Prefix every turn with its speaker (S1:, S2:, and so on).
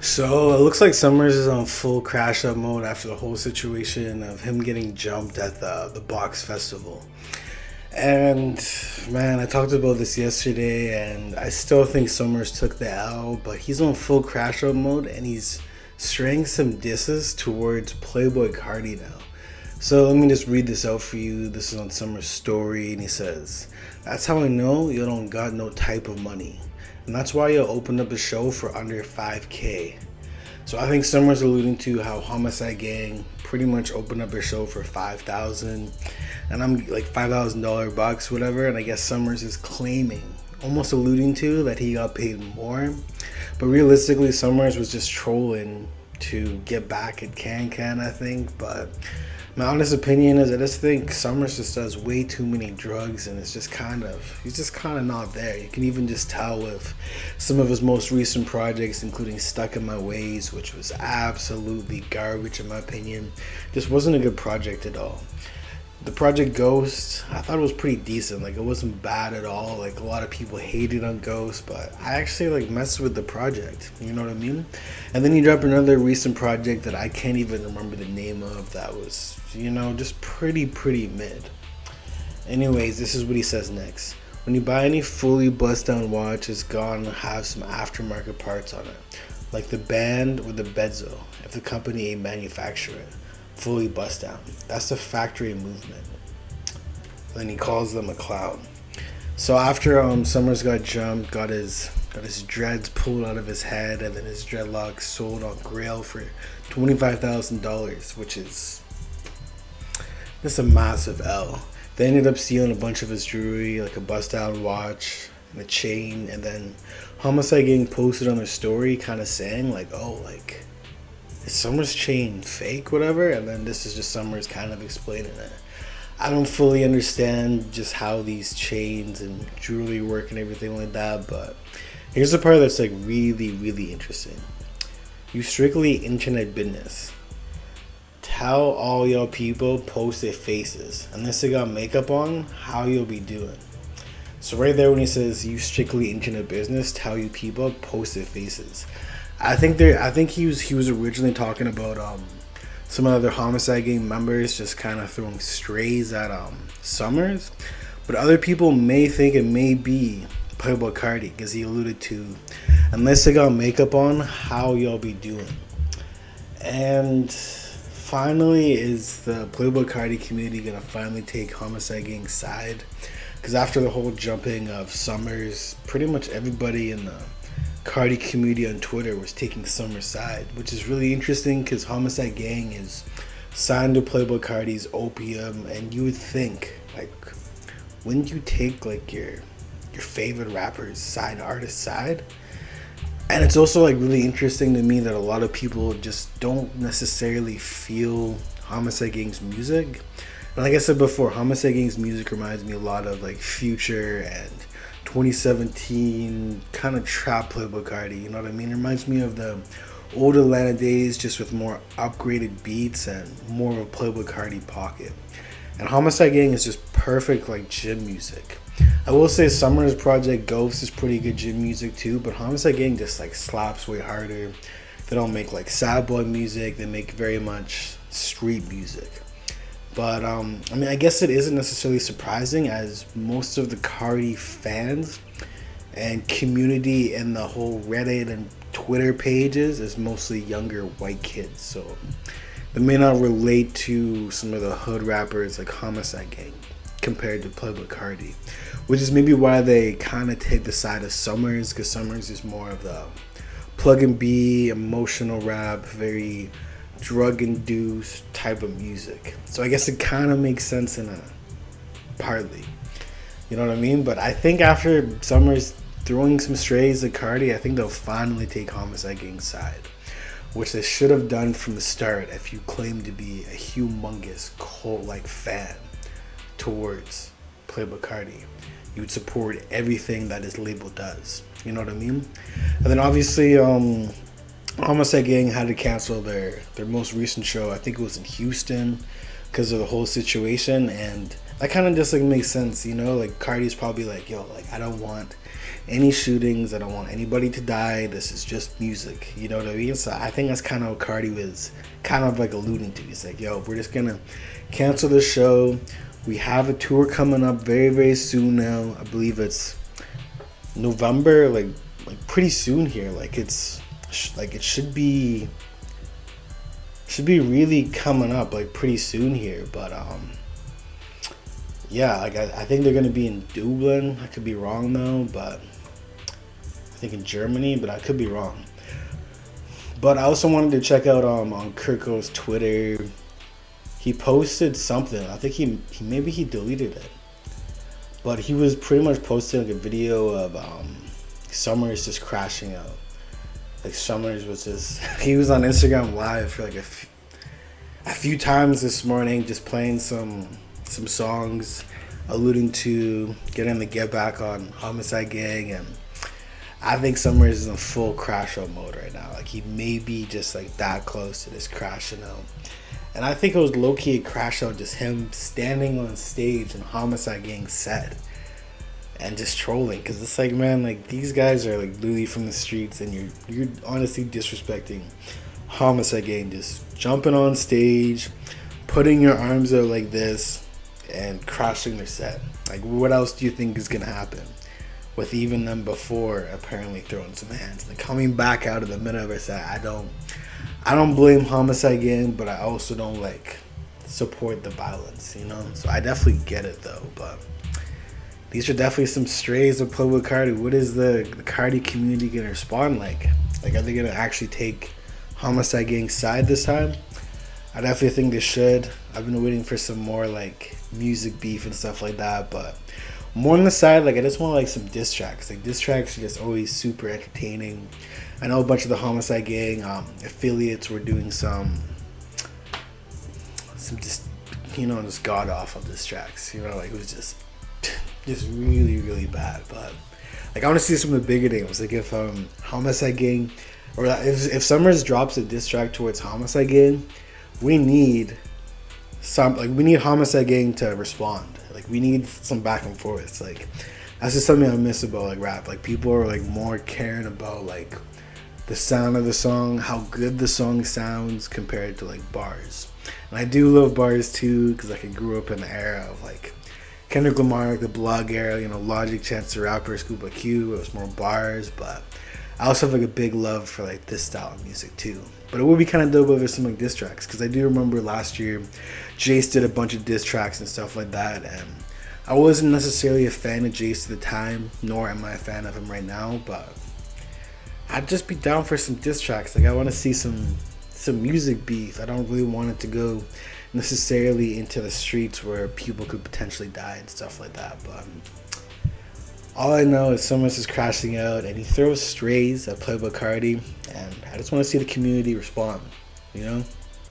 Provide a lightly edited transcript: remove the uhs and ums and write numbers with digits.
S1: So it looks like Summers is on full crash up mode after the whole situation of him getting jumped at the box festival. And man, I talked about this yesterday, and I still think Summers took the L, but he's on full crash up mode, and he's straying some disses towards Playboi Carti now. So let me just read this out for you. This is on Summers' story, and he says, "That's how I know you don't got no type of money. And that's why you opened up a show for under 5K. So I think Summers alluding to how Homicide Gang pretty much opened up a show for 5,000, and I'm like $5,000 bucks, whatever. And I guess Summers is claiming, almost alluding to that he got paid more. But realistically, Summers was just trolling to get back at Can, I think. But my honest opinion is I just think Summers just does way too many drugs, and he's just kind of not there. You can even just tell with some of his most recent projects, including Stuck in My Ways, which was absolutely garbage in my opinion. Just wasn't a good project at all. The project Ghost, I thought it was pretty decent. Like, it wasn't bad at all. Like, a lot of people hated on Ghost, but I actually like messed with the project. You know what I mean? And then he dropped another recent project that I can't even remember the name of. That was, just pretty mid. Anyways, this is what he says next. When you buy any fully bust down watch, it's gonna have some aftermarket parts on it, like the band or the bezel, if the company ain't manufacture it. Fully bust down. That's the factory movement. Then he calls them a clown. So after Summers got jumped, got his dreads pulled out of his head, and then his dreadlocks sold on Grail for $25,000, which is just a massive L. They ended up stealing a bunch of his jewelry, like a bust down watch and a chain, and then Homicide Gang posted on their story kind of saying like, oh, like, is Summers' chain fake, whatever? And then this is just Summers kind of explaining it. I don't fully understand just how these chains and jewelry work and everything like that, but here's the part that's like really interesting. You strictly internet business. Tell all y'all people post their faces. Unless they got makeup on, how you'll be doing. So right there when he says you strictly internet business, tell you people post their faces. I think he was originally talking about some other Homicide Gang members just kind of throwing strays at Summers, but other people may think it may be Playboi Carti, because he alluded to, unless they got makeup on, how y'all be doing. And finally, is the Playboi Carti community gonna finally take Homicide Gang's side? Because after the whole jumping of Summers, pretty much everybody in the Carti community on Twitter was taking Summers' side, which is really interesting because Homicide Gang is signed to Playboi Carti's Opium, and you would think, like, wouldn't you take like your favorite rapper's side, artist side? And it's also like really interesting to me that a lot of people just don't necessarily feel Homicide Gang's music. And like I said before, Homicide Gang's music reminds me a lot of like Future and 2017 kind of trap Playboi Carti, you know what I mean? It reminds me of the old Atlanta days, just with more upgraded beats and more of a Playboi Carti pocket. And Homicide Gang is just perfect like gym music. I will say Summers' project Ghost is pretty good gym music too, but Homicide Gang just like slaps way harder. They don't make like sad boy music, they make very much street music. But, I guess it isn't necessarily surprising, as most of the Carti fans and community in the whole Reddit and Twitter pages is mostly younger white kids. So they may not relate to some of the hood rappers like Homicide Gang compared to Playboi Carti, which is maybe why they kind of take the side of Summers, because Summers is more of the plug and be, emotional rap, very drug-induced type of music. So I guess it kind of makes sense in a partly, you know what I mean? But I think after Summers throwing some strays at Carti, I think they'll finally take Homicide Gang's side, which they should have done from the start. If you claim to be a humongous cult-like fan towards Playboi Carti, you would support everything that his label does, you know what I mean? And then obviously Homicide Gang had to cancel their most recent show. I think it was in Houston because of the whole situation, and that kind of just like makes sense, you know. Like Carti's probably like, yo, like I don't want any shootings, I don't want anybody to die. This is just music, you know what I mean? So I think that's kind of what Carti was kind of like alluding to. He's like, yo, we're just gonna cancel the show. We have a tour coming up very, very soon now. I believe it's November, like pretty soon here. Like it's like it should be really coming up like pretty soon here. But yeah, like I think they're gonna be in Dublin. I could be wrong though, but I think in Germany, but I could be wrong. But I also wanted to check out on Kirko's Twitter. He posted something. I think he maybe he deleted it, but he was pretty much posting like a video of Summrs just crashing out. Like Summrs was just he was on Instagram Live for like a few times this morning, just playing some songs, alluding to getting the get back on Homicide Gang, and I think Summrs is in full crash out mode right now. Like he may be just like that close to this crashing out. And I think it was low-key a crash out, just him standing on stage and Homicide Gang set and just trolling. Because it's like, man, like these guys are like literally from the streets, and you're honestly disrespecting Homicide Gang, just jumping on stage, putting your arms out like this, and crashing their set. Like, what else do you think is going to happen? With even them before apparently throwing some hands. Like coming back out of the middle of her set, I don't blame Homicide Gang, but I also don't like support the violence, you know? So I definitely get it though, but these are definitely some strays of Playboi Carti. What is the Carti community gonna respond like? Like, are they gonna actually take Homicide Gang's side this time? I definitely think they should. I've been waiting for some more like music beef and stuff like that, but more on the side, like I just want like some diss tracks. Like diss tracks are just always super entertaining. I know a bunch of the Homicide Gang affiliates were doing some just, you know, just god awful diss tracks. You know, like it was just really, really bad. But like I want to see some of the bigger names. Like if Homicide Gang, or if Summrs drops a diss track towards Homicide Gang, we need Homicide Gang to respond. Like we need some back and forth. Like that's just something I miss about like rap. Like people are like more caring about like the sound of the song, how good the song sounds compared to like bars. And I do love bars too, because like I grew up in the era of like Kendrick Lamar, like the blog era, you know, Logic, Chance the Rapper, Scuba Q. It was more bars, but I also have like a big love for like this style of music too. But it would be kind of dope if there's some like diss tracks, because I do remember last year Jace did a bunch of diss tracks and stuff like that, and I wasn't necessarily a fan of Jace at the time, nor am I a fan of him right now, but I'd just be down for some diss tracks. Like I want to see some music beef. I don't really want it to go necessarily into the streets where people could potentially die and stuff like that, but all I know is Summrs is crashing out, and he throws strays at Playboi Carti, and I just want to see the community respond, you know?